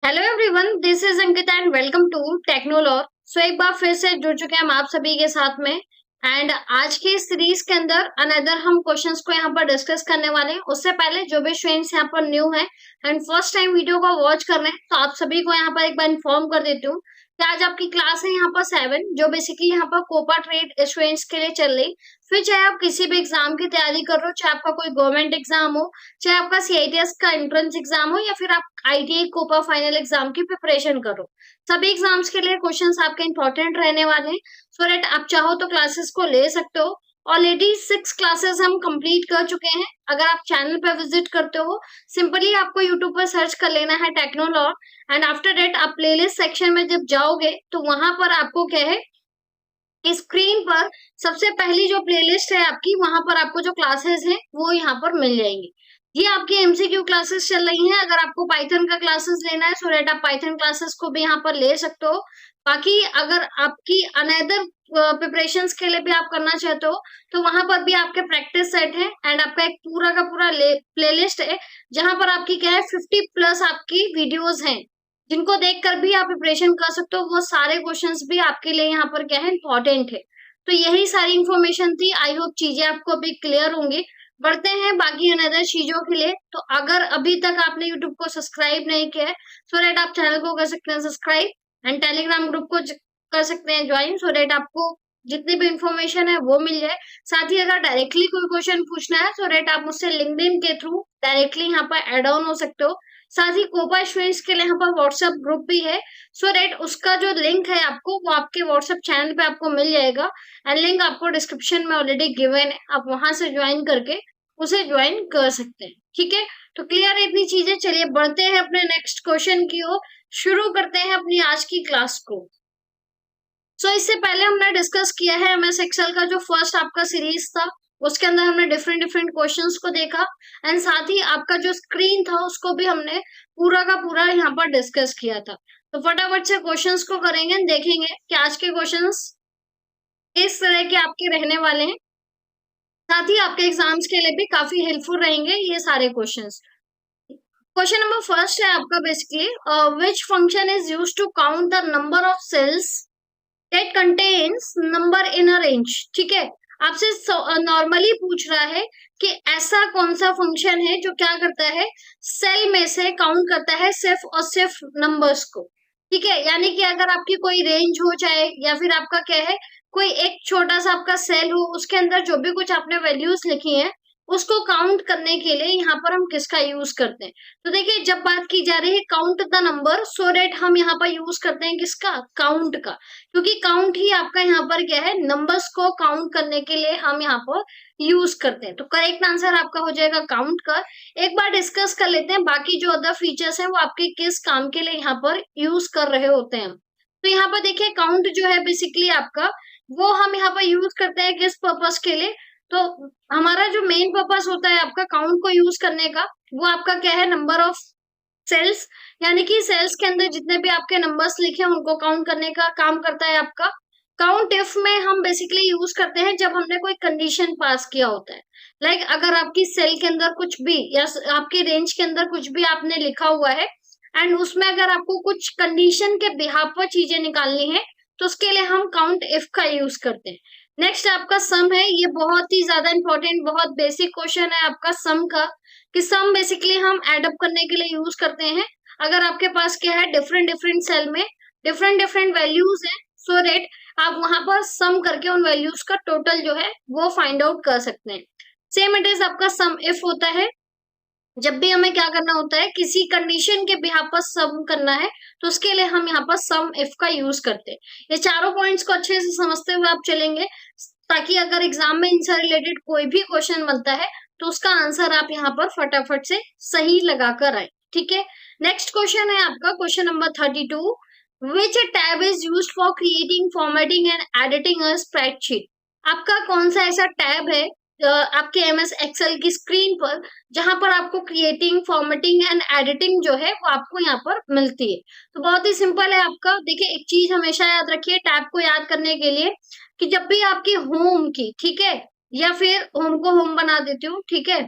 Hello everyone, this is Ankita and welcome to Technolog. So एक बार फिर से जुड़ चुके हैं हम आप सभी के साथ में। एंड आज की सीरीज के अंदर अनदर हम क्वेश्चंस को यहाँ पर डिस्कस करने वाले हैं। उससे पहले जो भी स्टूडेंट्स यहाँ पर न्यू हैं एंड फर्स्ट टाइम वीडियो को वॉच कर रहे हैं, तो आप सभी को यहाँ पर एक बार इन्फॉर्म कर देती हूँ कि आज आपकी क्लास है यहाँ पर 7, जो बेसिकली यहाँ पर कोपा ट्रेड स्टूडेंट्स के लिए चल रही। फिर चाहे आप किसी भी एग्जाम की तैयारी कर रहे हो, चाहे आपका कोई गवर्नमेंट एग्जाम हो, चाहे आपका सीआईटीएस का एंट्रेंस एग्जाम हो, या फिर आप आईटीआई कोपा फाइनल एग्जाम की प्रिपरेशन करो, सभी एग्जाम्स के लिए क्वेश्चंस आपके इंपॉर्टेंट रहने वाले हैं। सो दैट आप चाहो तो क्लासेस को ले सकते हो। ऑलरेडी 6 क्लासेस हम कंप्लीट कर चुके हैं। अगर आप चैनल पर विजिट करते हो, सिंपली आपको यूट्यूब पर सर्च कर लेना है टेक्नोलॉग एंड आफ्टर दैट आप प्लेलिस्ट सेक्शन में जब जाओगे तो वहां पर आपको क्या है, स्क्रीन पर सबसे पहली जो प्लेलिस्ट है आपकी, वहां पर आपको जो क्लासेस हैं वो यहाँ पर मिल जाएंगी। ये आपकी एमसीक्यू क्लासेस चल रही हैं। अगर आपको पाइथन का क्लासेस लेना है, सो दैट आप पाइथन क्लासेस को भी यहाँ पर ले सकते हो। बाकी अगर आपकी अनदर प्रिपरेशंस के लिए भी आप करना चाहते हो, तो वहां पर भी आपके प्रैक्टिस सेट है एंड आपका एक पूरा का पूरा प्लेलिस्ट है, जहां पर आपकी क्या है 50+ आपकी वीडियोस हैं, जिनको देखकर भी आप प्रिपरेशन कर सकते हो। वो सारे क्वेश्चंस भी आपके लिए यहाँ पर क्या है, इंपॉर्टेंट है। तो यही सारी इंफॉर्मेशन थी। आई होप चीजें आपको अभी क्लियर होंगी। बढ़ते हैं बाकी अनदर चीजों के लिए। तो अगर अभी तक आपने यूट्यूब को सब्सक्राइब नहीं किया है, सो दैट आप चैनल को कर सकते हैं सब्सक्राइब एंड टेलीग्राम ग्रुप को कर सकते हैं ज्वाइन, सो दैट आपको जितनी भी इंफॉर्मेशन है वो मिल जाए। साथ ही अगर डायरेक्टली कोई क्वेश्चन पूछना है, सो दैट आप मुझसे लिंक्डइन के थ्रू डायरेक्टली यहाँ पर एड ऑन हो सकते हो। साथ ही कोपा स्टूडेंट्स के लिए यहाँ पर व्हाट्सएप ग्रुप भी है, सो दैट उसका जो लिंक है आपको वो आपके व्हाट्सएप चैनल पे आपको मिल जाएगा एंड लिंक आपको डिस्क्रिप्शन में ऑलरेडी गिवन है। आप वहां से ज्वाइन करके उसे ज्वाइन कर सकते हैं। ठीक है, तो क्लियर है इतनी चीजें। चलिए बढ़ते हैं अपने नेक्स्ट क्वेश्चन की ओर, शुरू करते हैं अपनी आज की क्लास को। इससे पहले हमने डिस्कस किया है एमएस एक्सेल का जो फर्स्ट आपका सीरीज था, उसके अंदर हमने डिफरेंट डिफरेंट क्वेश्चंस को देखा एंड साथ ही आपका जो स्क्रीन था उसको भी हमने पूरा का पूरा यहाँ पर डिस्कस किया था। तो फटाफट से क्वेश्चंस को करेंगे, देखेंगे कि आज के क्वेश्चंस किस तरह के आपके रहने वाले हैं। साथ ही आपके एग्जाम्स के लिए भी काफी हेल्पफुल रहेंगे ये सारे क्वेश्चंस। क्वेश्चन नंबर फर्स्ट है आपका basically, which function is used to count the number of cells that contains number in a range. ठीक है, आपसे नॉर्मली पूछ रहा है कि ऐसा कौन सा फंक्शन है जो क्या करता है, सेल में से काउंट करता है सिर्फ और सिर्फ नंबर्स को। ठीक है, यानी कि अगर आपकी कोई रेंज हो चाहे, या फिर आपका क्या है कोई एक छोटा सा आपका सेल हो, उसके अंदर जो भी कुछ आपने वैल्यूज लिखी हैं उसको काउंट करने के लिए यहाँ पर हम किसका यूज करते हैं। तो देखिए, जब बात की जा रही है count the number, so that हम यहाँ पर यूज करते हैं किसका, काउंट का। क्योंकि काउंट ही आपका यहाँ पर क्या है, नंबर्स को काउंट करने के लिए हम यहाँ पर यूज करते हैं। तो करेक्ट आंसर आपका हो जाएगा काउंट का। एक बार डिस्कस कर लेते हैं बाकी जो अदर फीचर्स हैं वो आपके किस काम के लिए यहाँ पर यूज कर रहे होते हैं। तो यहाँ पर देखिए, काउंट जो है बेसिकली आपका, वो हम यहाँ पर यूज करते हैं किस पर्पस के लिए। तो हमारा जो मेन पर्पस होता है आपका काउंट को यूज करने का, वो आपका क्या है, नंबर ऑफ सेल्स, यानी कि सेल्स के अंदर जितने भी आपके नंबर्स लिखे हैं उनको काउंट करने का काम करता है आपका। काउंट इफ में हम बेसिकली यूज करते हैं जब हमने कोई कंडीशन पास किया होता है। लाइक अगर आपकी सेल के अंदर कुछ भी या आपकी रेंज के अंदर कुछ भी आपने लिखा हुआ है एंड उसमें अगर आपको कुछ कंडीशन के बिहाफ पर चीजें निकालनी है, तो उसके लिए हम काउंट इफ का यूज करते हैं। नेक्स्ट आपका सम है, ये बहुत ही ज्यादा इंपॉर्टेंट, बहुत बेसिक क्वेश्चन है आपका सम का, कि सम बेसिकली हम एडअप करने के लिए यूज करते हैं। अगर आपके पास क्या है, डिफरेंट डिफरेंट सेल में डिफरेंट डिफरेंट वैल्यूज हैं, सो दैट आप वहां पर सम करके उन वैल्यूज का टोटल जो है वो फाइंड आउट कर सकते हैं। सेम इट इज आपका सम इफ होता है। जब भी हमें क्या करना होता है, किसी कंडीशन के बिहाफ पर सम करना है, तो उसके लिए हम यहाँ पर सम इफ का यूज करते हैं। ये चारों पॉइंट्स को अच्छे से समझते हुए आप चलेंगे, ताकि अगर एग्जाम में इनसे रिलेटेड कोई भी क्वेश्चन बनता है तो उसका आंसर आप यहाँ पर फटाफट से सही लगाकर आए। ठीक है, नेक्स्ट क्वेश्चन है आपका question number 32, which tab is used for creating, formatting and editing a spreadsheet. आपका कौन सा ऐसा टैब है आपके एमएस एक्सेल की स्क्रीन पर, जहां पर आपको क्रिएटिंग, फॉर्मेटिंग एंड एडिटिंग जो है वो आपको यहाँ पर मिलती है। तो बहुत ही सिंपल है आपका। देखिए, एक चीज हमेशा याद रखिए टैब को याद करने के लिए, कि जब भी आपकी होम की, ठीक है, या फिर होम को होम बना देती हूँ, ठीक है,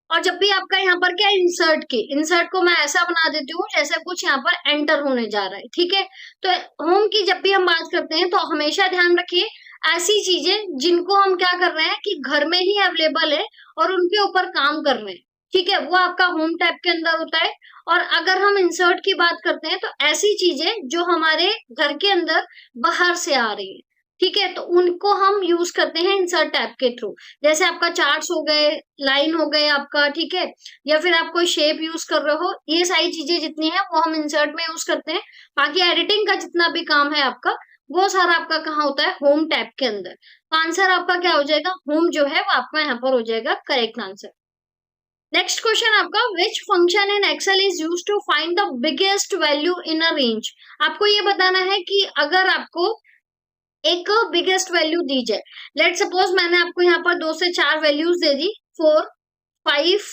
और जब भी आपका यहाँ पर क्या इंसर्ट को मैं ऐसा बना देती हूँ जैसे कुछ यहाँ पर एंटर होने जा रहा है, ठीक है। तो होम की जब भी हम बात करते हैं तो हमेशा ध्यान रखिए ऐसी चीजें जिनको हम क्या कर रहे हैं कि घर में ही अवेलेबल है और उनके ऊपर काम कर रहे हैं, ठीक है, वो आपका होम टैब के अंदर होता है। और अगर हम इंसर्ट की बात करते हैं तो ऐसी चीजें जो हमारे घर के अंदर बाहर से आ रही है, ठीक है, तो उनको हम यूज करते हैं इंसर्ट टैब के थ्रू। जैसे आपका चार्ट्स हो गए, लाइन हो गए आपका, ठीक है, या फिर आप कोई शेप यूज कर रहे हो, ये सारी चीजें जितनी है वो हम इंसर्ट में यूज करते हैं। बाकी एडिटिंग का जितना भी काम है आपका, वो सारा आपका कहाँ होता है, होम टैब के अंदर। तो आंसर आपका क्या हो जाएगा, होम जो है वो आपका यहाँ पर हो जाएगा करेक्ट आंसर। नेक्स्ट क्वेश्चन आपका, which function in Excel is use to find the biggest value in a range. आपको ये बताना है कि अगर आपको एक बिगेस्ट वैल्यू दी जाए, लेट सपोज मैंने आपको यहाँ पर 2 से 4 वैल्यूज दे दी, 4, 5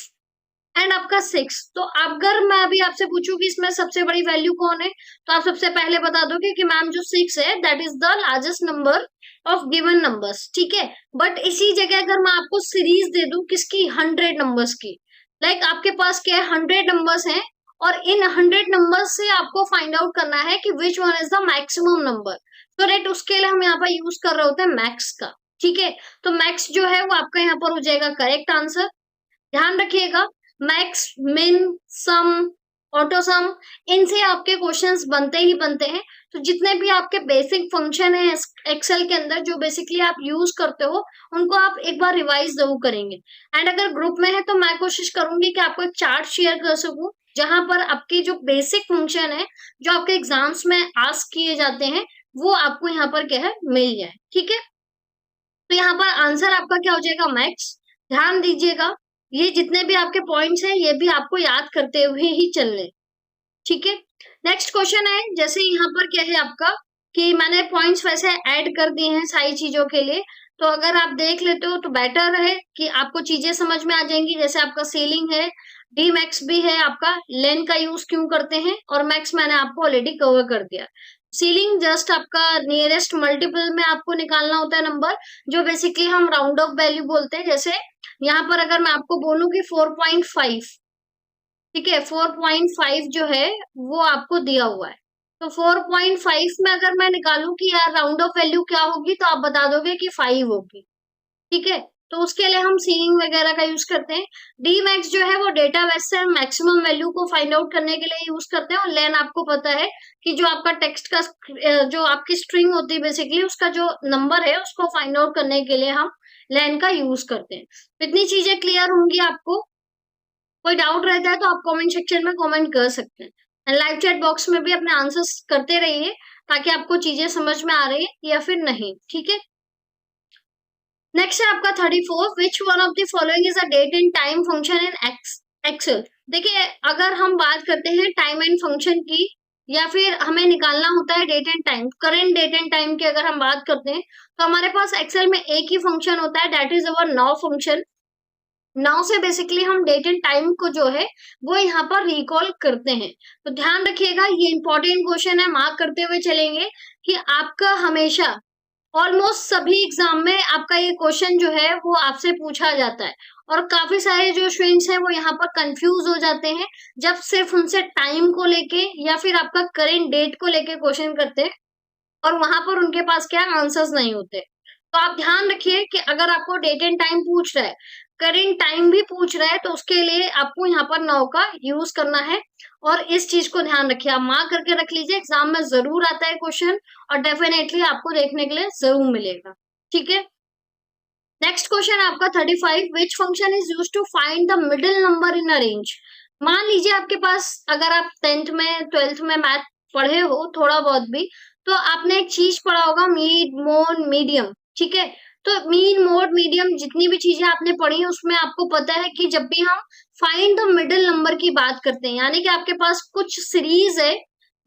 एंड आपका 6। तो अगर मैं अभी आपसे पूछूं कि इसमें सबसे बड़ी वैल्यू कौन है, तो आप सबसे पहले बता दोगे कि मैम जो 6 है that is the largest number of given numbers, ठीक है। बट इसी जगह अगर मैं आपको सीरीज दे दूं किसकी, 100 नंबर्स की, लाइक आपके पास क्या है, 100 नंबर्स हैं और इन 100 नंबर्स से आपको फाइंड आउट करना है कि which one is the maximum number. तो राइट, उसके लिए हम यहाँ पर यूज कर रहे होते हैं मैक्स का, ठीक है। तो मैक्स जो है वो आपका यहाँ पर हो जाएगा करेक्ट आंसर। ध्यान रखिएगा, मैक्स, मिन, सम, ऑटो सम, इनसे आपके क्वेश्चंस बनते ही बनते हैं। तो जितने भी आपके बेसिक फंक्शन है एक्सेल के अंदर जो बेसिकली आप यूज करते हो, उनको आप एक बार रिवाइज जरूर करेंगे। एंड अगर ग्रुप में है तो मैं कोशिश करूंगी कि आपको एक चार्ट शेयर कर सकूं जहां पर आपके जो बेसिक फंक्शन है जो आपके एग्जाम्स में आस्क किए जाते हैं वो आपको यहाँ पर क्या है, मिल जाए, ठीक है। तो यहाँ पर आंसर आपका क्या हो जाएगा, मैक्स। ध्यान दीजिएगा, ये जितने भी आपके पॉइंट्स हैं ये भी आपको याद करते हुए ही चलने, ठीक है। नेक्स्ट क्वेश्चन है, जैसे यहाँ पर क्या है आपका कि मैंने पॉइंट्स वैसे ऐड कर दिए हैं सारी चीजों के लिए, तो अगर आप देख लेते हो तो बेटर है कि आपको चीजें समझ में आ जाएंगी। जैसे आपका सीलिंग है, डी मैक्स भी है, आपका लेन का यूज क्यों करते हैं, और मैक्स मैंने आपको ऑलरेडी कवर कर दिया। सीलिंग जस्ट आपका नियरेस्ट मल्टीपल में आपको निकालना होता है नंबर, जो बेसिकली हम राउंड ऑफ वैल्यू बोलते हैं। जैसे यहाँ पर अगर मैं आपको बोलूं कि 4.5, ठीक है, 4.5 जो है वो आपको दिया हुआ है, तो 4.5 में अगर मैं निकालूं कि यार राउंड ऑफ वैल्यू क्या होगी, तो आप बता दोगे कि 5 होगी, ठीक है। तो उसके लिए हम सीलिंग वगैरह का यूज करते हैं। डी मैक्स जो है वो डेटा बेस से मैक्सिमम वैल्यू को फाइंड आउट करने के लिए यूज करते हैं। और लेन आपको पता है कि जो आपका टेक्स्ट का जो आपकी स्ट्रिंग होती है बेसिकली उसका जो नंबर है उसको फाइंड आउट करने के लिए हम लेन का यूज करते हैं। तो इतनी चीजें क्लियर होंगी आपको। कोई डाउट रहता है तो आप कमेंट सेक्शन में कमेंट कर सकते हैं। लाइव चैट बॉक्स में भी अपने आंसर्स करते रहिए ताकि आपको चीजें समझ में आ रही है या फिर नहीं, ठीक है। नेक्स्ट है आपका 34, which one of the following is a date and time function in Excel. देखिए, अगर हम बात करते हैं टाइम एंड फंक्शन की या फिर हमें निकालना होता है date and time, current date and time की अगर हम बात करते हैं तो हमारे पास एक्सेल में एक ही फंक्शन होता है, that is our now function. Now से बेसिकली हम डेट एंड टाइम को जो है वो यहाँ पर रिकॉल करते हैं। तो ध्यान रखिएगा, ये इंपॉर्टेंट क्वेश्चन है, मार्क करते हुए चलेंगे कि आपका हमेशा ऑलमोस्ट सभी एग्जाम में आपका ये क्वेश्चन जो है वो आपसे पूछा जाता है। और काफी सारे जो स्टूडेंट्स हैं वो यहाँ पर कंफ्यूज हो जाते हैं जब सिर्फ उनसे टाइम को लेके या फिर आपका करेंट डेट को लेके क्वेश्चन करते हैं और वहां पर उनके पास क्या आंसर्स नहीं होते। तो आप ध्यान रखिए कि अगर आपको डेट एंड टाइम पूछ रहा है, करेंट टाइम भी पूछ रहा है, तो उसके लिए आपको यहाँ पर नाउ का यूज करना है। और इस चीज को ध्यान रखिए, आप मार्क करके रख लीजिए, एग्जाम में जरूर आता है क्वेश्चन और डेफिनेटली आपको देखने के लिए जरूर मिलेगा, ठीक है। नेक्स्ट क्वेश्चन आपका 35, which function is use to find the middle number in a range. मान लीजिए आपके पास, अगर आप 10th में 12th में मैथ पढ़े हो थोड़ा बहुत भी, तो आपने एक चीज पढ़ा होगा, मीड, मोड, मीडियम, ठीक है। तो मीन, मोड, मीडियम जितनी भी चीजें आपने पढ़ी है उसमें आपको पता है कि जब भी हम फाइंड द मिडिल नंबर की बात करते हैं, यानी कि आपके पास कुछ सीरीज है,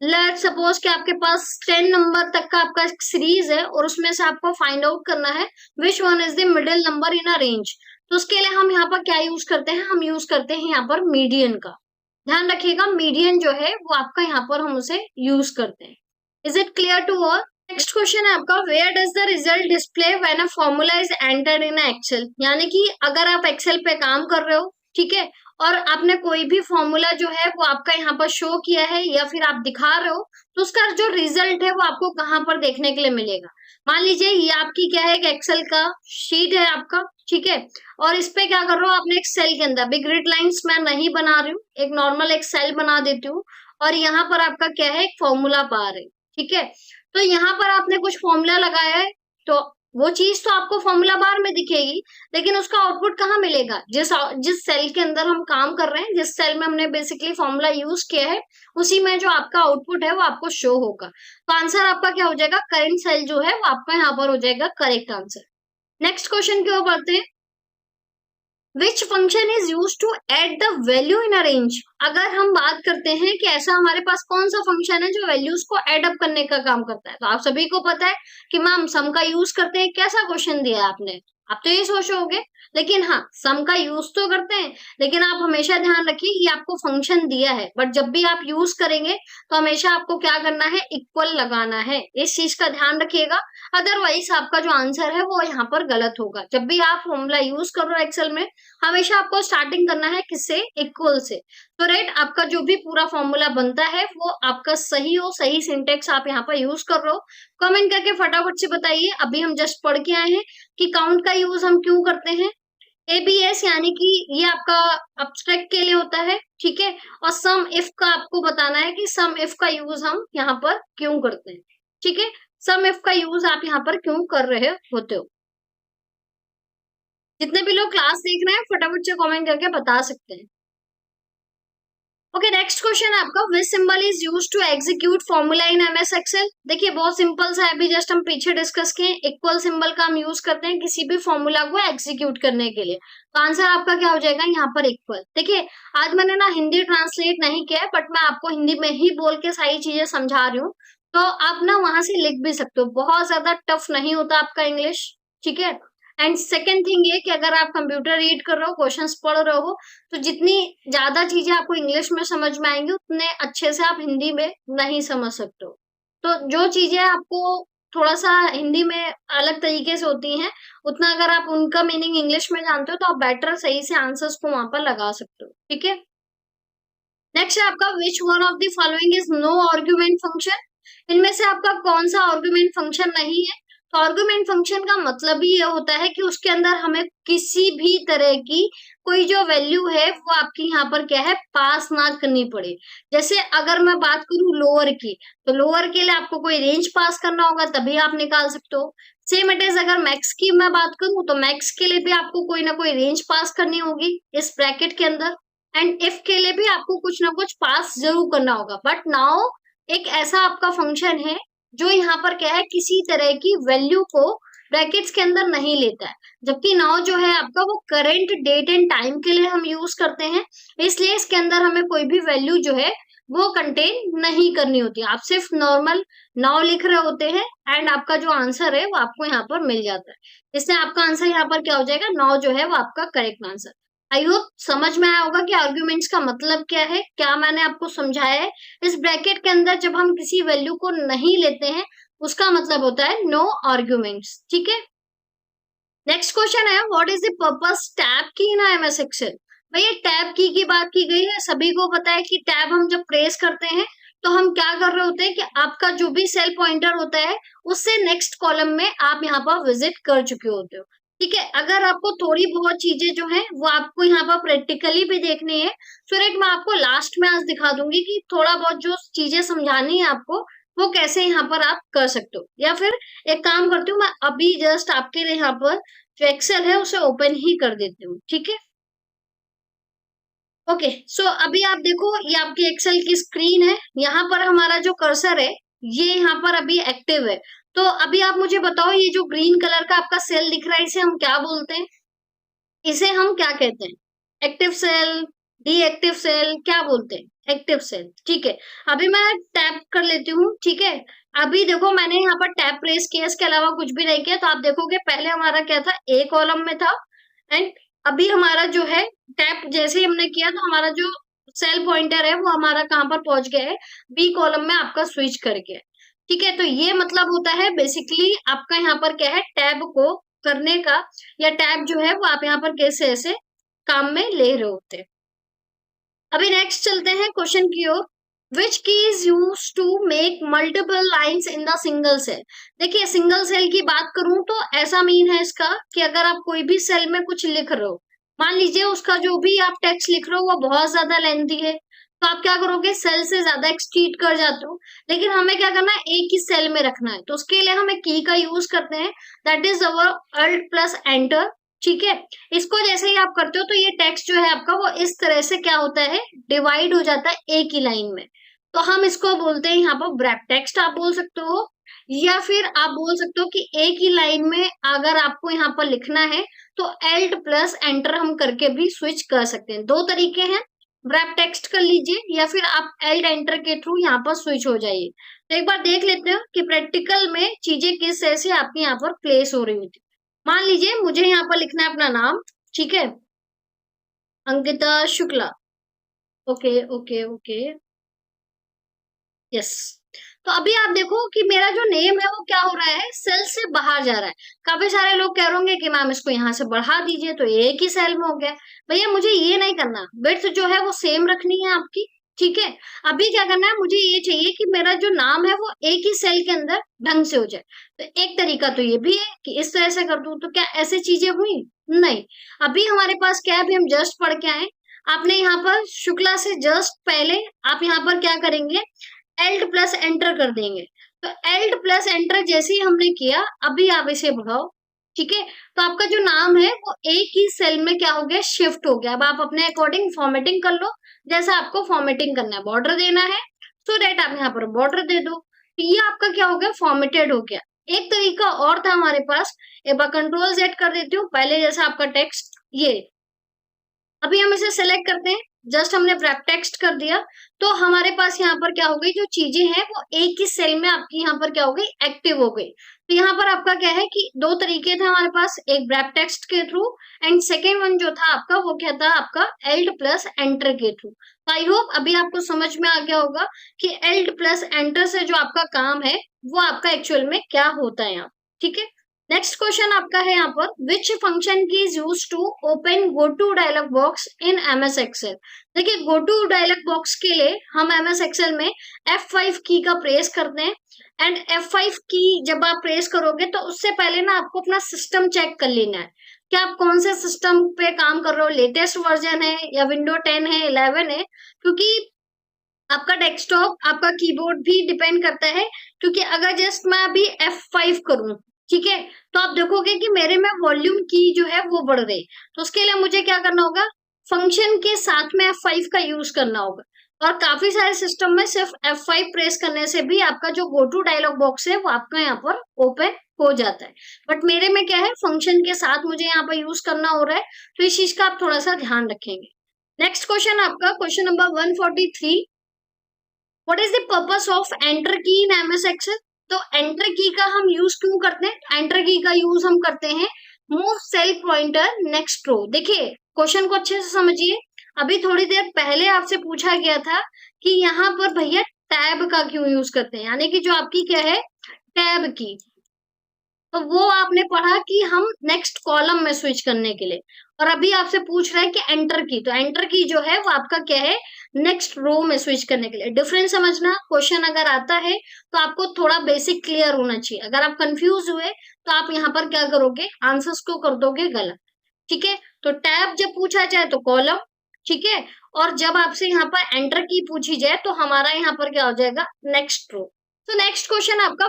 लेट सपोज कि आपके पास 10 नंबर तक का आपका सीरीज है और उसमें से आपको फाइंड आउट करना है which one is the middle number in a range. तो उसके लिए हम यहाँ पर क्या यूज करते हैं, हम यूज करते हैं यहाँ पर मीडियन का। ध्यान रखिएगा, मीडियन जो है वो आपका यहाँ पर हम उसे यूज करते हैं। Is it clear to all? Next question है आपका, where does the result display when a formula is entered in Excel. यानी कि अगर आप एक्सेल पे काम कर रहे हो, ठीक है। और आपने कोई भी फॉर्मूला जो है वो आपका यहाँ पर शो किया है या फिर आप दिखा रहे हो, तो उसका जो रिजल्ट है वो आपको कहाँ पर देखने के लिए मिलेगा। मान लीजिए ये आपकी क्या है, एक एक्सेल का शीट है आपका, ठीक है। और इस पे क्या कर रहे हो, आपने एक सेल के अंदर बिग ग्रिड लाइंस मैं नहीं बना रही हूँ, एक नॉर्मल एक सेल बना देती हूँ। और यहाँ पर आपका क्या है, एक फॉर्मूला बार है, ठीक है। तो यहाँ पर आपने कुछ फॉर्मूला लगाया है, तो वो चीज तो आपको फॉर्मूला बार में दिखेगी, लेकिन उसका आउटपुट कहाँ मिलेगा, जिस जिस सेल के अंदर हम काम कर रहे हैं, जिस सेल में हमने बेसिकली फॉर्मूला यूज किया है, उसी में जो आपका आउटपुट है वो आपको शो होगा। तो आंसर आपका क्या हो जाएगा, करंट सेल जो है वो आपका यहाँ पर हो जाएगा करेक्ट आंसर। नेक्स्ट क्वेश्चन की ओर बढ़ते हैं। Which function is use to add the value in a range. अगर हम बात करते हैं कि ऐसा हमारे पास कौन सा फंक्शन है जो वैल्यूज को एड अप करने का काम करता है, तो आप सभी को पता है कि मैम सम का यूज करते हैं। कैसा क्वेश्चन दिया है आपने, आप तो ये सोच होगे, लेकिन हाँ सम का यूज तो करते हैं, लेकिन आप हमेशा ध्यान रखिए ये आपको फंक्शन दिया है, बट जब भी आप यूज करेंगे तो हमेशा आपको क्या करना है, इक्वल लगाना है, इस चीज का ध्यान रखिएगा। अदरवाइज आपका जो आंसर है वो यहाँ पर गलत होगा। जब भी आप फॉर्मूला यूज कर रहे हो एक्सेल में, हमेशा आपको स्टार्टिंग करना है किससे, इक्वल से। तो राइट, आपका जो भी पूरा फॉर्मूला बनता है वो आपका सही हो, सही सिंटेक्स आप यहाँ पर यूज कर रहे हो। कमेंट करके फटाफट से बताइए। अभी हम जस्ट पढ़ के आए हैं कि काउंट का यूज हम क्यों करते हैं, एबीएस यानी कि ये आपका अब्स्ट्रैक्ट के लिए होता है, ठीक है। और सम इफ का आपको बताना है कि सम इफ का यूज हम यहाँ पर क्यों करते हैं, ठीक है। सम इफ का यूज आप यहाँ पर क्यों कर रहे होते हो। जितने भी लोग क्लास देख रहे हैं फटाफट से कमेंट करके बता सकते हैं। ओके, नेक्स्ट क्वेश्चन है आपका, which symbol is used to execute formula in MS Excel. देखिए बहुत सिंपल सा है, अभी जस्ट हम पीछे डिस्कस किए, इक्वल सिंबल का हम यूज करते हैं किसी भी फॉर्मूला को एग्जीक्यूट करने के लिए। तो आंसर आपका क्या हो जाएगा यहाँ पर, इक्वल। देखिए आज मैंने ना हिंदी ट्रांसलेट नहीं किया है, बट मैं आपको हिंदी में ही बोल के सारी चीजें समझा रही हूँ, तो आप ना वहां से लिख भी सकते हो, बहुत ज्यादा टफ नहीं होता आपका इंग्लिश, ठीक है। एंड सेकेंड थिंग ये कि अगर आप कंप्यूटर रीड कर रहे हो, क्वेश्चंस पढ़ रहे हो, तो जितनी ज्यादा चीजें आपको इंग्लिश में समझ में आएंगी उतने अच्छे से आप हिंदी में नहीं समझ सकते हो। तो जो चीजें आपको थोड़ा सा हिंदी में अलग तरीके से होती हैं, उतना अगर आप उनका मीनिंग इंग्लिश में जानते हो तो आप बेटर सही से आंसर्स को वहां पर लगा सकते हो, ठीक है। नेक्स्ट है आपका, which one of the following is no argument function. इनमें से आपका कौन सा आर्गुमेंट फंक्शन नहीं है। तो आर्गुमेंट फंक्शन का मतलब ही ये होता है कि उसके अंदर हमें किसी भी तरह की कोई जो वैल्यू है वो आपकी यहाँ पर क्या है, पास ना करनी पड़े। जैसे अगर मैं बात करूं लोअर की, तो लोअर के लिए आपको कोई रेंज पास करना होगा तभी आप निकाल सकते हो। सेम इट इज अगर मैक्स की मैं बात करूं, तो मैक्स के लिए भी आपको कोई ना कोई रेंज पास करनी होगी इस ब्रैकेट के अंदर। एंड इफ के लिए भी आपको कुछ ना कुछ पास जरूर करना होगा। बट नाउ एक ऐसा आपका फंक्शन है जो यहाँ पर क्या है, किसी तरह की वैल्यू को ब्रैकेट्स के अंदर नहीं लेता है, जबकि नाउ जो है आपका वो करंट डेट एंड टाइम के लिए हम यूज करते हैं, इसलिए इसके अंदर हमें कोई भी वैल्यू जो है वो कंटेन नहीं करनी होती। आप सिर्फ नॉर्मल नाउ लिख रहे होते हैं एंड आपका जो आंसर है वो आपको यहाँ पर मिल जाता है। इसलिए आपका आंसर यहाँ पर क्या हो जाएगा, नाउ जो है वो आपका करेक्ट आंसर। आई होप समझ में आया होगा कि आर्ग्यूमेंट्स का मतलब क्या है, क्या मैंने आपको समझाया है। इस ब्रैकेट के अंदर जब हम किसी वैल्यू को नहीं लेते हैं उसका मतलब होता है नो आर्ग्यूमेंट्स, ठीक है। नेक्स्ट क्वेश्चन है, what is the purpose tab की इन एमएस एक्सेल। भैया टैब की बात की गई है, सभी को पता है कि टैब हम जब प्रेस करते हैं तो हम क्या कर रहे होते हैं कि आपका जो भी सेल पॉइंटर होता है उससे नेक्स्ट कॉलम में आप यहाँ पर विजिट कर चुके होते हो, ठीक है। अगर आपको थोड़ी बहुत चीजें जो है वो आपको यहाँ पर प्रैक्टिकली भी देखनी है, सो राइट मैं आपको लास्ट में आज दिखा दूंगी कि थोड़ा बहुत जो चीजें समझानी है आपको वो कैसे यहाँ पर आप कर सकते हो। या फिर एक काम करती हूँ, मैं अभी जस्ट आपके लिए यहाँ पर जो एक्सेल है उसे ओपन ही कर देती हूँ, ठीक है। ओके सो अभी आप देखो ये आपकी एक्सेल की स्क्रीन है, यहाँ पर हमारा जो कर्सर है ये यहाँ पर अभी एक्टिव है। तो अभी आप मुझे बताओ ये जो ग्रीन कलर का आपका सेल दिख रहा है इसे हम क्या बोलते हैं, इसे हम क्या कहते हैं, एक्टिव सेल, डीएक्टिव सेल, क्या बोलते हैं, एक्टिव सेल, ठीक है। अभी मैं टैप कर लेती हूँ, ठीक है। अभी देखो मैंने यहाँ पर टैप प्रेस किया, इसके अलावा कुछ भी नहीं किया, तो आप देखोगे पहले हमारा क्या था, ए कॉलम में था एंड अभी हमारा जो है टैप जैसे ही हमने किया तो हमारा जो सेल पॉइंटर है वो हमारा कहाँ पर पहुंच गया है, बी कॉलम में आपका स्विच कर गया है, ठीक है। तो ये मतलब होता है बेसिकली आपका यहाँ पर क्या है, टैब को करने का, या टैब जो है वो आप यहाँ पर कैसे ऐसे काम में ले रहे होते हैं। अभी नेक्स्ट चलते हैं क्वेश्चन की ओर। Which key is use to make multiple lines in the single cell. देखिए सिंगल सेल की बात करूं तो ऐसा मीन है इसका कि अगर आप कोई भी सेल में कुछ लिख रहे हो, मान लीजिए उसका जो भी आप टेक्स्ट लिख रहे हो वो बहुत ज्यादा लेंथी है, तो आप क्या करोगे, सेल से ज्यादा एक्सटीड कर जाते हो। लेकिन हमें क्या करना है, एक ही सेल में रखना है, तो उसके लिए हमें की का यूज करते हैं, that is our alt plus enter. ठीक है, इसको जैसे ही आप करते हो तो ये टेक्स्ट जो है आपका वो इस तरह से क्या होता है, डिवाइड हो जाता है एक ही लाइन में। तो हम इसको बोलते हैं यहाँ पर ब्रैप टेक्स्ट आप बोल सकते हो, या फिर आप बोल सकते हो कि एक ही लाइन में अगर आपको यहाँ पर लिखना है तो एल्ट प्लस एंटर हम करके भी स्विच कर सकते हैं। दो तरीके हैं, ब्रैप टेक्स्ट कर लीजिए या फिर आप एल्ट एंटर के थ्रू यहाँ पर स्विच हो जाइए। तो एक बार देख लेते हैं कि प्रैक्टिकल में चीजें किस तरह से आपके यहाँ पर प्लेस हो रही होती। मान लीजिए मुझे यहाँ पर लिखना है अपना नाम, ठीक है, Ankita Shukla. Okay okay okay, yes. तो अभी आप देखो कि मेरा जो नेम है वो क्या हो रहा है, सेल से बाहर जा रहा है। काफी सारे लोग कह रहे होंगे कि मैम इसको यहाँ से बढ़ा दीजिए तो एक ही सेल में हो गया। भैया मुझे ये नहीं करना, बिट्स जो है वो सेम रखनी है आपकी। ठीक है, अभी क्या करना है, मुझे ये चाहिए कि मेरा जो नाम है वो एक ही सेल के अंदर ढंग से हो जाए। तो एक तरीका तो ये भी है कि इस तरह से कर दूं, तो क्या ऐसी चीजें हुई? नहीं। अभी हमारे पास क्या है, अभी हम जस्ट पढ़ के आए। आपने यहाँ पर शुक्ला से जस्ट पहले आप यहाँ पर क्या करेंगे, एल्ट प्लस एंटर कर देंगे। तो एल्ट प्लस एंटर जैसे ही हमने किया, अभी आप इसे बढ़ाओ। ठीक है, तो आपका जो नाम है वो एक ही सेल में क्या हो गया, शिफ्ट हो गया। अब आप अपने अकॉर्डिंग फॉर्मेटिंग कर लो, जैसा आपको फॉर्मेटिंग करना है। बॉर्डर देना है सो दैट आप यहाँ पर बॉर्डर दे दो, तो ये आपका क्या हो गया, फॉर्मेटेड हो गया। एक तरीका और था हमारे पास, एक बार कंट्रोल जेड कर देती हूँ, पहले जैसा आपका टेक्स्ट ये। अभी हम इसे सेलेक्ट करते हैं, जस्ट हमने ब्रैप टेक्स्ट कर दिया, तो हमारे पास यहाँ पर क्या हो गई, जो चीजें हैं वो एक ही सेल में आपकी यहाँ पर क्या हो गई, एक्टिव हो गई। तो यहाँ पर आपका क्या है कि दो तरीके थे हमारे पास, एक ब्रैप टेक्स्ट के थ्रू एंड सेकेंड वन जो था आपका वो क्या था, आपका एल्ट प्लस एंटर के थ्रू। तो आई होप अभी आपको समझ में आ गया होगा कि एल्ट प्लस एंटर से जो आपका काम है वो आपका एक्चुअल में क्या होता है यहाँ। ठीक है, नेक्स्ट क्वेश्चन आपका है यहाँ पर, which function key is use to open go to dialog box in MS Excel. देखिए गो टू डायलॉग बॉक्स के लिए हम एमएस एक्सेल में F5 की का प्रेस करते हैं, एंड F5 की जब आप प्रेस करोगे तो उससे पहले ना आपको अपना सिस्टम चेक कर लेना है कि आप कौन से सिस्टम पे काम कर रहे हो, लेटेस्ट वर्जन है या विंडो 10 है, 11 है, क्योंकि आपका डेस्कटॉप आपका कीबोर्ड भी डिपेंड करता है। क्योंकि अगर जस्ट मैं अभी F5 करूं, ठीक है, तो आप देखोगे कि मेरे में वॉल्यूम की जो है वो बढ़ रही। तो उसके लिए मुझे क्या करना होगा, फंक्शन के साथ में F5 का यूज करना होगा। और काफी सारे सिस्टम में सिर्फ F5 प्रेस करने से भी आपका जो गो टू डायलॉग बॉक्स है वो आपका यहाँ पर ओपन हो जाता है। बट मेरे में क्या है, फंक्शन के साथ मुझे यहाँ पर यूज करना हो रहा है, तो इस चीज का आप थोड़ा सा ध्यान रखेंगे। नेक्स्ट क्वेश्चन आपका question number 143, what is the purpose of enter की इन एमएस एक्सेल। तो एंटर की का हम यूज क्यों करते हैं, एंटर की का यूज हम करते हैं move cell pointer next row. देखिए क्वेश्चन को अच्छे से समझिए, अभी थोड़ी देर पहले आपसे पूछा गया था कि यहाँ पर भैया टैब का क्यों यूज करते हैं, यानी कि जो आपकी क्या है टैब की, तो वो आपने पढ़ा कि हम नेक्स्ट कॉलम में स्विच करने के लिए। और अभी आपसे पूछ रहा है कि एंटर की, तो एंटर की जो है वो आपका क्या है, नेक्स्ट रो में स्विच करने के लिए। डिफरेंस समझना, क्वेश्चन अगर आता है तो आपको थोड़ा बेसिक क्लियर होना चाहिए। अगर आप कंफ्यूज हुए तो आप यहाँ पर क्या करोगे, आंसर्स को कर दोगे गलत। ठीक है, तो टैब जब पूछा जाए तो कॉलम, ठीक है, और जब आपसे यहाँ पर एंटर की पूछी जाए तो हमारा यहाँ पर क्या हो जाएगा, नेक्स्ट रो। तो नेक्स्ट क्वेश्चन आपका,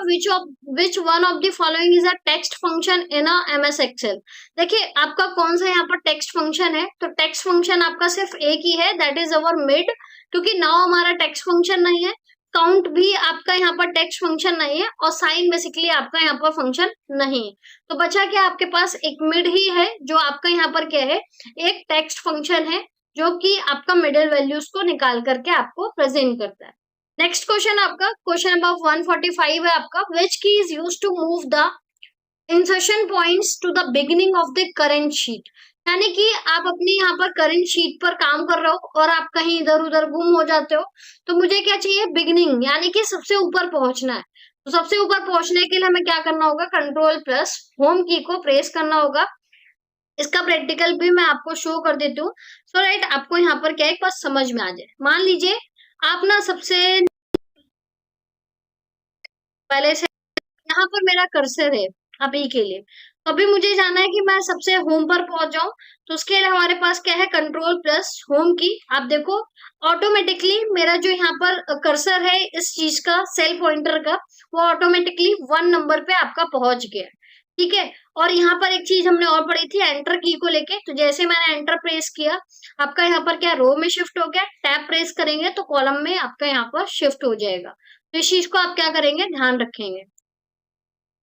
which one of the following is a text function in a MS Excel. देखिए आपका कौन सा यहाँ पर टेक्स्ट फंक्शन है, तो टेक्स्ट फंक्शन आपका सिर्फ एक ही है, दैट इज अवर मिड। क्योंकि नाउ हमारा टेक्स्ट फंक्शन नहीं है, काउंट भी आपका यहाँ पर टेक्स्ट फंक्शन नहीं है, और साइन बेसिकली आपका यहाँ पर फंक्शन नहीं है। तो बचा क्या आपके पास, एक मिड ही है जो आपका यहाँ पर क्या है, एक टेक्स्ट फंक्शन है जो कि आपका मिडिल वैल्यूज को निकाल करके आपको प्रेजेंट करता है। नेक्स्ट क्वेश्चन आपका क्वेश्चन नंबर 145 है आपका, which key is use to move the insertion points to the beginning of the current sheet. यानी कि आप अपनी यहाँ पर करंट शीट पर काम कर रहे हो और आप कहीं इधर उधर गुम हो जाते हो, तो मुझे क्या चाहिए, बिगिनिंग, यानी कि सबसे ऊपर पहुंचना है। तो सबसे ऊपर पहुंचने के लिए हमें क्या करना होगा, कंट्रोल प्लस होम की को प्रेस करना होगा, इसका प्रैक्टिकल भी मैं आपको शो कर देती हूँ, सो राइट आपको यहाँ पर क्या है बस समझ में आ जाए। मान लीजिए आप ना सबसे पहले से यहाँ पर मेरा कर्सर है अभी के लिए, तो अभी मुझे जाना है कि मैं सबसे होम पर पहुंच जाऊं, तो उसके लिए हमारे पास क्या है कंट्रोल प्लस होम की। आप देखो ऑटोमेटिकली मेरा जो यहाँ पर कर्सर है इस चीज का सेल पॉइंटर का, वो ऑटोमेटिकली 1 नंबर पे आपका पहुंच गया है, ठीक है। और यहाँ पर एक चीज हमने और पढ़ी थी एंटर की को लेके, तो जैसे मैंने एंटर प्रेस किया आपका यहाँ पर क्या रो में शिफ्ट हो गया, टैब प्रेस करेंगे तो कॉलम में आपका यहाँ पर शिफ्ट हो जाएगा। तो इस चीज को आप क्या करेंगे ध्यान रखेंगे।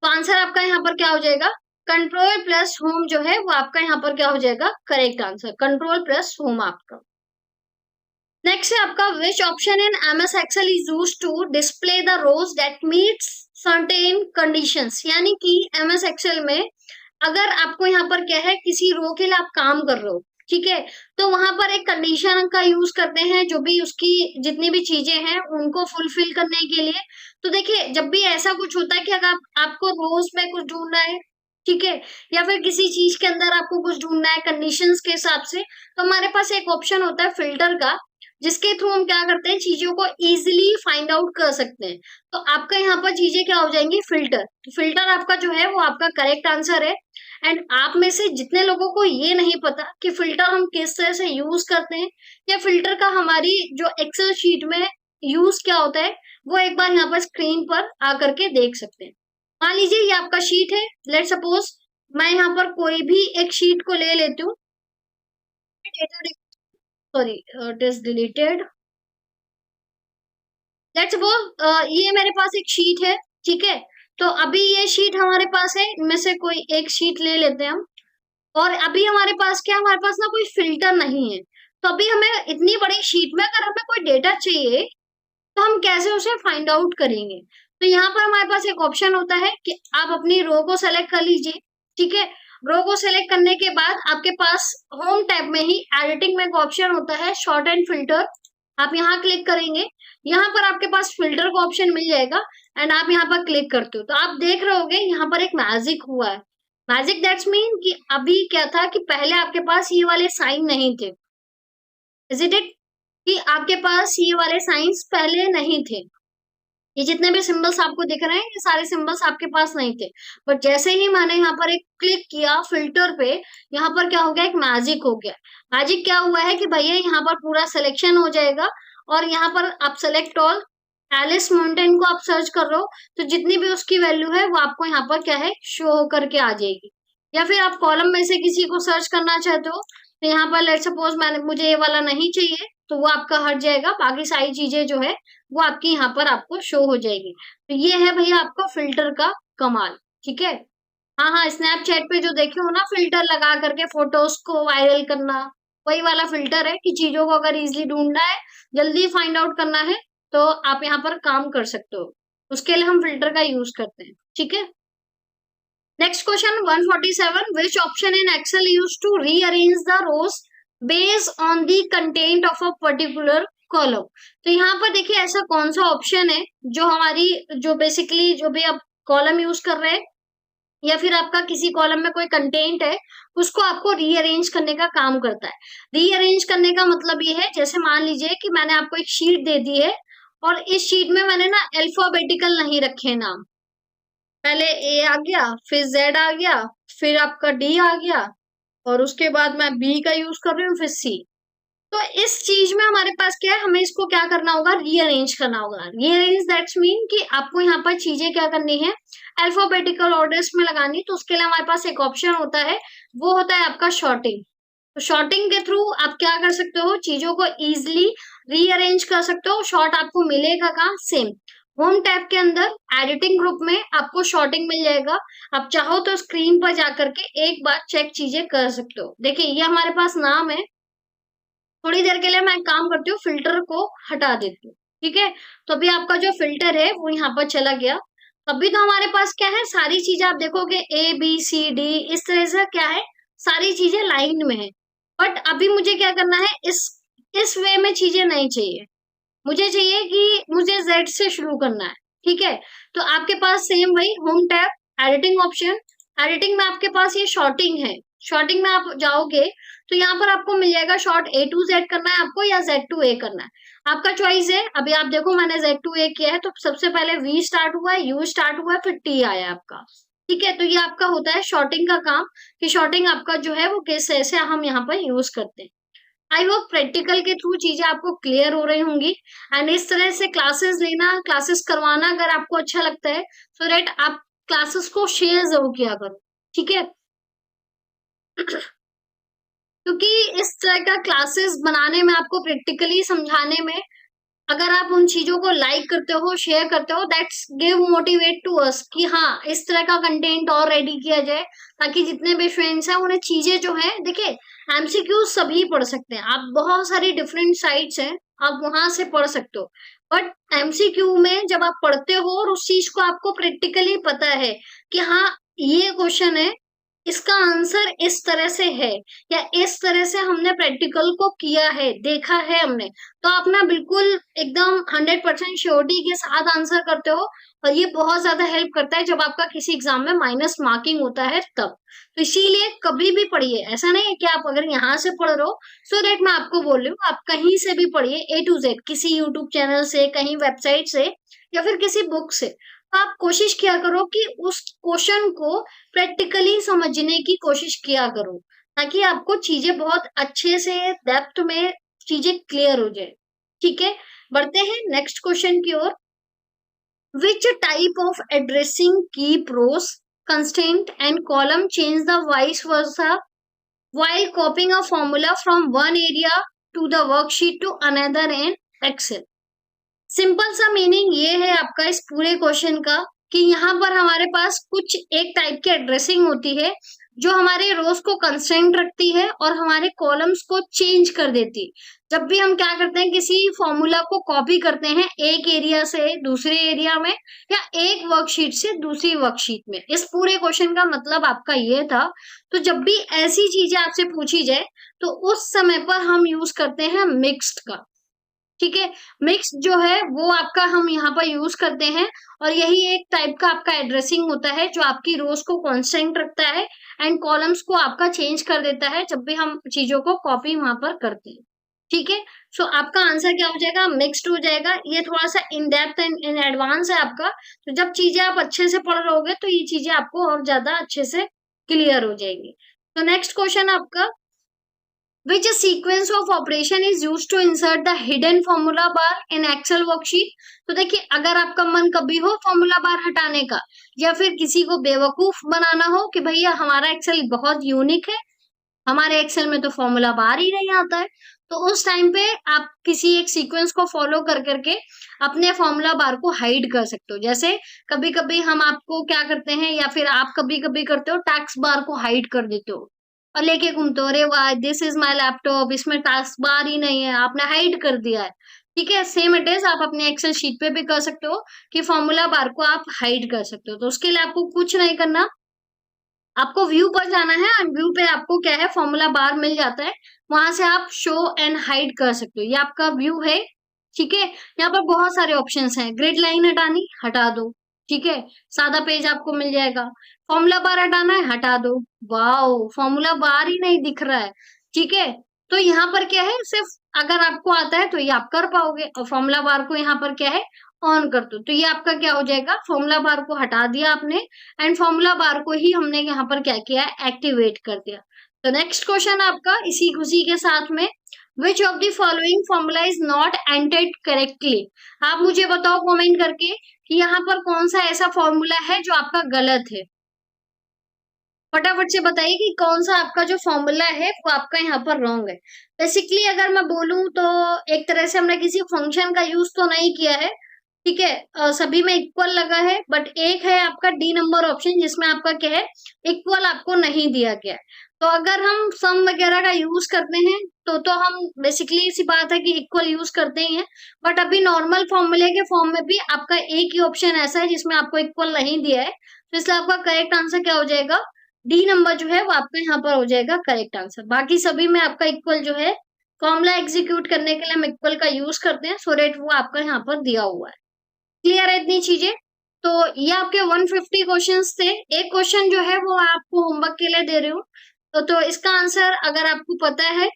तो आंसर आपका यहाँ पर क्या हो जाएगा, कंट्रोल प्लस होम जो है वो आपका यहाँ पर क्या हो जाएगा correct answer, control plus home आपका। नेक्स्ट है आपका which option in MS Excel is used to display the rows that meets certain conditions, यानी कि एमएस एक्सेल में अगर आपको यहाँ पर क्या है किसी रो के लिए आप काम कर रहे हो, ठीक है, तो वहां पर एक कंडीशन का यूज करते हैं जो भी उसकी जितनी भी चीजें हैं उनको फुलफिल करने के लिए। तो देखिए जब भी ऐसा कुछ होता है कि अगर आपको रोज में कुछ ढूंढना है, ठीक है, या फिर किसी चीज के अंदर आपको कुछ ढूंढना है कंडीशंस के हिसाब से, तो हमारे पास एक ऑप्शन होता है फिल्टर का, जिसके थ्रू हम क्या करते हैं चीजों को इजीली फाइंड आउट कर सकते हैं। तो आपका यहाँ पर चीजें क्या हो जाएंगी फिल्टर, तो फिल्टर आपका जो है वो आपका करेक्ट आंसर है। एंड आप में से जितने लोगों को ये नहीं पता कि फिल्टर हम किस तरह से यूज करते हैं या फिल्टर का हमारी जो एक्सेल शीट में यूज क्या होता है, वो एक बार यहाँ पर स्क्रीन पर आकर के देख सकते हैं। मान लीजिए ये आपका शीट है, लेट सपोज मैं यहाँ पर कोई भी एक शीट को ले लेती हूँ, sorry it is deleted, let's suppose ये मेरे पास एक शीट है, ठीक है। तो अभी ये शीट हमारे पास है, इनमें से कोई एक शीट ले लेते हैं हम, और अभी हमारे पास क्या, हमारे पास ना कोई फिल्टर नहीं है। तो अभी हमें इतनी बड़ी शीट में अगर हमें कोई डेटा चाहिए तो हम कैसे उसे फाइंड आउट करेंगे। तो यहाँ पर हमारे पास एक ऑप्शन होता है कि आप अपनी रो को सेलेक्ट कर लीजिए, ठीक है। रो को सेलेक्ट करने के बाद आपके पास होम टैब में ही एडिटिंग में एक ऑप्शन होता है शॉर्ट एंड फिल्टर, आप यहाँ क्लिक करेंगे, यहाँ पर आपके पास फिल्टर का ऑप्शन मिल जाएगा एंड आप यहाँ पर क्लिक करते हो तो आप देख रहे होगे यहाँ पर एक मैजिक हुआ है। मैजिक दैट्स मीन कि अभी क्या था कि पहले आपके पास ये वाले साइन नहीं थे, इज इट कि आपके पास ये वाले साइंस पहले नहीं थे, ये जितने भी सिंबल्स आपको दिख रहे हैं ये सारे सिंबल्स आपके पास नहीं थे। बट जैसे ही मैंने यहाँ पर एक क्लिक किया फिल्टर पे, यहाँ पर क्या हो गया एक मैजिक हो गया। मैजिक क्या हुआ है कि भैया यहाँ पर पूरा सिलेक्शन हो जाएगा और यहाँ पर आप सेलेक्ट ऑल, एलिस माउंटेन को आप सर्च कर रहे हो तो जितनी भी उसकी वैल्यू है वो आपको यहाँ पर क्या है शो होकर के आ जाएगी। या फिर आप कॉलम में से किसी को सर्च करना चाहते हो तो यहाँ पर लेट सपोज मुझे ये वाला नहीं चाहिए तो वो आपका हट जाएगा, बाकी सारी चीजें जो है वो आपकी यहाँ पर आपको शो हो जाएगी। तो ये है भैया आपका फिल्टर का कमाल, ठीक है। हाँ हाँ स्नैपचैट पे जो देखे हो ना फिल्टर लगा करके फोटोज को वायरल करना, वही वाला फिल्टर है कि चीजों को अगर इजिली ढूंढना है, जल्दी फाइंड आउट करना है तो आप यहाँ पर काम कर सकते हो, उसके लिए हम फिल्टर का यूज करते हैं, ठीक है। Next question 147, which option in Excel use to rearrange the rows based on the content of a particular column. तो यहाँ पर देखिए ऐसा कौन सा ऑप्शन है जो हमारी जो बेसिकली जो भी आप कॉलम यूज कर रहे हैं या फिर आपका किसी कॉलम में कोई कंटेंट है उसको आपको रीअरेंज करने का काम करता है। रीअरेंज करने का मतलब ये है जैसे मान लीजिए कि मैंने आपको एक शीट दे दी है और इस शीट में मैंने ना अल्फाबेटिकल नहीं रखे नाम, पहले ए आ गया फिर जेड आ गया फिर आपका डी आ गया और उसके बाद मैं बी का यूज कर रही हूँ फिर सी। तो इस चीज में हमारे पास क्या है, हमें इसको क्या करना होगा रीअरेंज करना होगा। रीअरेंज दैट्स मीन कि आपको यहाँ पर चीजें क्या करनी है अल्फाबेटिकल ऑर्डर्स में लगानी, तो उसके लिए हमारे पास एक ऑप्शन होता है वो होता है आपका शॉर्टिंग। तो शॉर्टिंग के थ्रू आप क्या कर सकते हो चीजों को इजिली रीअरेंज कर सकते हो। शॉर्ट आपको मिलेगा कहाँ, सेम होम टैब के अंदर एडिटिंग ग्रुप में आपको शॉर्टिंग मिल जाएगा। आप चाहो तो स्क्रीन पर जाकर के एक बार चेक चीजें कर सकते हो। देखिए ये हमारे पास नाम है, थोड़ी देर के लिए मैं काम करती हूँ फिल्टर को हटा देती हूँ, ठीक है। तो अभी आपका जो फिल्टर है वो यहाँ पर चला गया। अभी तो हमारे पास क्या है सारी चीजें आप देखोगे ए बी सी डी इस तरह से क्या है सारी चीजें लाइन में है। बट अभी मुझे क्या करना है इस वे में चीजें नहीं चाहिए, मुझे चाहिए कि मुझे जेड से शुरू करना है, ठीक है। तो आपके पास सेम वही home tab editing option, editing में आपके पास ये शॉर्टिंग है, शॉर्टिंग में आप जाओगे तो यहाँ पर आपको मिल जाएगा शॉर्ट A to Z करना है आपको या Z to A करना है, आपका चॉइस है। अभी आप देखो मैंने Z to A किया है तो सबसे पहले V स्टार्ट हुआ है, U स्टार्ट हुआ है, फिर T आया आपका। ठीक है, तो ये आपका होता है शॉर्टिंग का काम, कि शॉर्टिंग आपका जो है वो किस तरह से हम यहाँ पर यूज करते हैं। आई होप प्रैक्टिकल के थ्रू चीजें आपको क्लियर हो रही होंगी। एंड इस तरह से क्लासेस लेना, क्लासेस करवाना अगर आपको अच्छा लगता है सो दैट आप क्लासेस को शेयर जरूर किया करो, ठीक है। क्योंकि इस तरह का क्लासेस बनाने में, आपको प्रैक्टिकली समझाने में, अगर आप उन चीजों को लाइक करते हो, शेयर करते हो, that's give motivate to us कि हाँ इस तरह का कंटेंट और रेडी किया जाए, ताकि जितने भी फ्रेंड्स हैं उन्हें चीजें जो है, देखिए एमसीक्यू सभी पढ़ सकते हैं, आप बहुत सारी डिफरेंट साइट्स हैं आप वहां से पढ़ सकते हो, बट एमसीक्यू में जब आप पढ़ते हो और उस चीज को आपको प्रैक्टिकली पता है कि हाँ ये क्वेश्चन है, इसका आंसर इस तरह से है, या इस तरह से हमने प्रैक्टिकल को किया है, देखा है हमने, तो आप ना बिल्कुल एकदम 100% श्योरिटी के साथ आंसर करते हो। और ये बहुत ज्यादा हेल्प करता है जब आपका किसी एग्जाम में माइनस मार्किंग होता है तब। तो इसीलिए कभी भी पढ़िए, ऐसा नहीं है कि आप अगर यहाँ से पढ़ रहे हो, सो दैट मैं आपको बोल रही हूँ आप कहीं से भी पढ़िए, A to Z, किसी यूट्यूब चैनल से, कहीं वेबसाइट से, या फिर किसी बुक से। तो आप कोशिश किया करो कि उस क्वेश्चन को प्रैक्टिकली समझने की कोशिश किया करो, ताकि आपको चीजें बहुत अच्छे से डेप्थ में चीजें क्लियर हो जाए। ठीक है, बढ़ते हैं नेक्स्ट क्वेश्चन की ओर। Which type of addressing keep rows constant and column change the vice versa while copying a formula from one area to the worksheet to another in Excel? Simple सा meaning ये है आपका इस पूरे question का, कि यहाँ पर हमारे पास कुछ एक टाइप की एड्रेसिंग होती है जो हमारे रोज को कंस्ट्रेंट रखती है और हमारे कॉलम्स को चेंज कर देती है। जब भी हम क्या करते हैं, किसी फॉर्मूला को कॉपी करते हैं एक एरिया से दूसरे एरिया में, या एक वर्कशीट से दूसरी वर्कशीट में, इस पूरे क्वेश्चन का मतलब आपका ये था। तो जब भी ऐसी चीजें आपसे पूछी जाए तो उस समय पर हम यूज करते हैं मिक्स्ड का। ठीक है, मिक्स जो है वो आपका हम यहाँ पर यूज करते हैं, और यही एक टाइप का आपका एड्रेसिंग होता है जो आपकी रोज को कांस्टेंट रखता है एंड कॉलम्स को आपका चेंज कर देता है जब भी हम चीजों को कॉपी वहां पर करते हैं। ठीक है, सो आपका आंसर क्या हो जाएगा, मिक्स्ड हो जाएगा। ये थोड़ा सा in depth and in advance है आपका, तो जब चीजें आप अच्छे से पढ़ रहोगे तो ये चीजें आपको और ज्यादा अच्छे से क्लियर हो जाएंगी। तो नेक्स्ट क्वेश्चन आपका, which sequence of operation is used to insert the hidden formula bar in Excel worksheet? तो देखिए, अगर आपका मन कभी हो फॉर्मूला बार हटाने का, या फिर किसी को बेवकूफ बनाना हो कि भैया हमारा एक्सेल बहुत यूनिक है, हमारे एक्सेल में तो फॉर्मूला बार ही नहीं आता है, तो उस टाइम पे आप किसी एक सीक्वेंस को फॉलो कर करके अपने फॉर्मूला बार को हाइड कर सकते हो। जैसे कभी कभी हम आपको क्या करते हैं, या फिर आप कभी कभी करते हो, टैक्स बार को हाइड कर देते हो और लेके घूमते हो, अरे वाह दिस इज माय लैपटॉप, इसमें टास्क बार ही नहीं है, आपने हाइड कर दिया है। ठीक है, सेम इट इज आप अपने एक्सेल शीट पे भी कर सकते हो कि फॉर्मूला बार को आप हाइड कर सकते हो। तो उसके लिए आपको कुछ नहीं करना, आपको व्यू पर जाना है, एंड व्यू पे आपको क्या है, फॉर्मूला बार मिल जाता है, वहां से आप शो एंड हाइड कर सकते हो। ये आपका व्यू है। ठीक है, यहाँ पर बहुत सारे ऑप्शंस हैं, ग्रिड लाइन हटानी, हटा दो। ठीक है, सादा पेज आपको मिल जाएगा। फॉर्मूला बार हटाना है, हटा दो। वाओ, फॉर्मूला बार ही नहीं दिख रहा है। ठीक है, तो यहाँ पर क्या है, सिर्फ अगर आपको आता है तो ये आप कर पाओगे, और फॉर्मूला बार को यहाँ पर क्या है, ऑन कर दो, तो ये आपका क्या हो जाएगा, फॉर्मूला बार को हटा दिया आपने, एंड फॉर्मूला बार को ही हमने यहाँ पर क्या किया है, एक्टिवेट कर दिया। तो नेक्स्ट क्वेश्चन आपका इसी खुशी के साथ में, which of the following formula is not entered correctly? आप मुझे बताओ कमेंट करके कि यहाँ पर कौन सा ऐसा फॉर्मूला है जो आपका गलत है। फटाफट से बताइए कि कौन सा आपका जो फॉर्मूला है वो आपका यहाँ पर रॉन्ग है। बेसिकली अगर मैं बोलूं तो एक तरह से हमने किसी फंक्शन का यूज तो नहीं किया है, ठीक है, सभी में इक्वल लगा है, बट एक है आपका डी नंबर ऑप्शन जिसमें आपका क्या है, इक्वल आपको नहीं दिया गया है। तो अगर हम सम वगैरह का यूज करते हैं तो हम बेसिकली इसी बात है कि इक्वल यूज करते ही हैं, बट अभी नॉर्मल फॉर्मूले के फॉर्म में भी आपका एक ही ऑप्शन ऐसा है जिसमें आपको इक्वल नहीं दिया है, तो इसलिए आपका करेक्ट आंसर क्या हो जाएगा, डी नंबर जो है वो आपका यहाँ पर हो जाएगा करेक्ट आंसर। बाकी सभी में आपका इक्वल जो है, फॉर्मूला एग्जीक्यूट करने के लिए हम इक्वल का यूज करते हैं, सो डेट वो आपका यहाँ पर दिया हुआ है। क्लियर है इतनी चीजें? तो ये आपके 150 क्वेश्चंस थे। एक क्वेश्चन जो है वो आपको होमवर्क के लिए दे रही हूँ, तो इसका आंसर अगर आपको पता है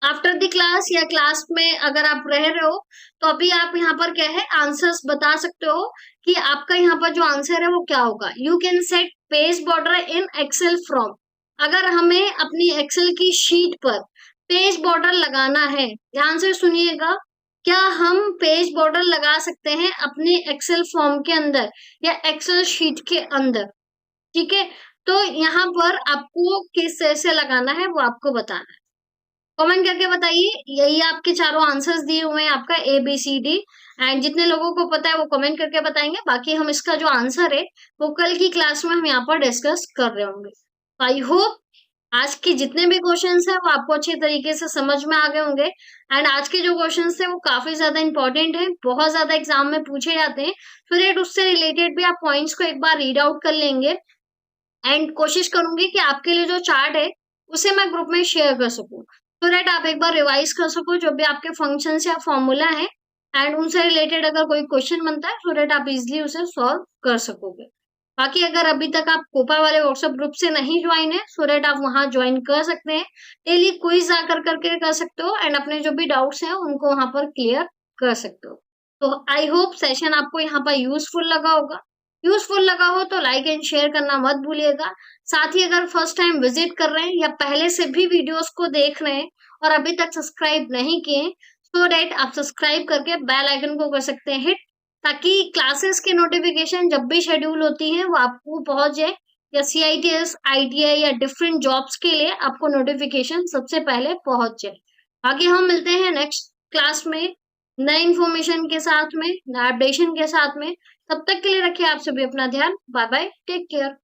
आफ्टर द क्लास या क्लास में अगर आप रह रहे हो तो अभी आप यहाँ पर क्या है आंसर्स बता सकते हो कि आपका यहाँ पर जो आंसर है वो क्या होगा। You can set page border in Excel from. अगर हमें अपनी एक्सेल की शीट पर पेज बॉर्डर लगाना है, ध्यान से सुनिएगा, क्या हम पेज बॉर्डर लगा सकते हैं अपने एक्सेल फॉर्म के अंदर या एक्सेल शीट के अंदर? ठीक है, तो यहाँ पर आपको किस तरह से लगाना है वो आपको बताना है। कमेंट करके बताइए। यही आपके चारों आंसर्स दिए हुए हैं, आपका A B C D. And जितने लोगों को पता है वो कमेंट करके बताएंगे, बाकी हम इसका जो आंसर है वो कल की क्लास में हम यहाँ पर डिस्कस कर रहे होंगे। आई होप आज के जितने भी क्वेश्चंस हैं वो आपको अच्छे तरीके से समझ में आ गए होंगे। एंड आज के जो क्वेश्चंस थे वो काफी ज्यादा इंपॉर्टेंट है, बहुत ज्यादा एग्जाम में पूछे जाते हैं, तो रेट उससे रिलेटेड भी आप पॉइंट्स को एक बार रीड आउट कर लेंगे। एंड कोशिश करूंगी कि आपके लिए जो चार्ट है उसे मैं ग्रुप में शेयर कर सकूं, तो दैट आप एक बार रिवाइज कर सको जो भी आपके फंक्शंस या फॉर्मूला है, एंड उनसे रिलेटेड अगर कोई क्वेश्चन बनता है तो दैट आप इजिली उसे सॉल्व कर सकोगे। बाकी अगर अभी तक आप कोपा वाले व्हाट्सएप ग्रुप से नहीं ज्वाइन है, सो दैट आप वहां ज्वाइन कर सकते हैं। डेली क्विज आकर करके कर सकते हो एंड अपने जो भी डाउट्स हैं उनको वहां पर क्लियर कर सकते हो। तो आई होप सेशन आपको यहाँ पर यूजफुल लगा होगा। यूजफुल लगा हो तो लाइक एंड शेयर करना मत भूलिएगा। साथ ही अगर फर्स्ट टाइम विजिट कर रहे हैं या पहले से भी वीडियोस को देख रहे हैं और अभी तक सब्सक्राइब नहीं किए, सो दैट आप सब्सक्राइब करके बेल आइकन को कर सकते हैं हिट, ताकि क्लासेस की नोटिफिकेशन जब भी शेड्यूल होती है वो आपको पहुंच जाए, या CITS ITI या डिफरेंट जॉब्स के लिए आपको नोटिफिकेशन सबसे पहले पहुंच जाए। बाकी हम मिलते हैं नेक्स्ट क्लास में नए इन्फॉर्मेशन के साथ में, नए अपडेशन के साथ में। तब तक के लिए रखिए आप सभी अपना ध्यान। Bye bye, take care.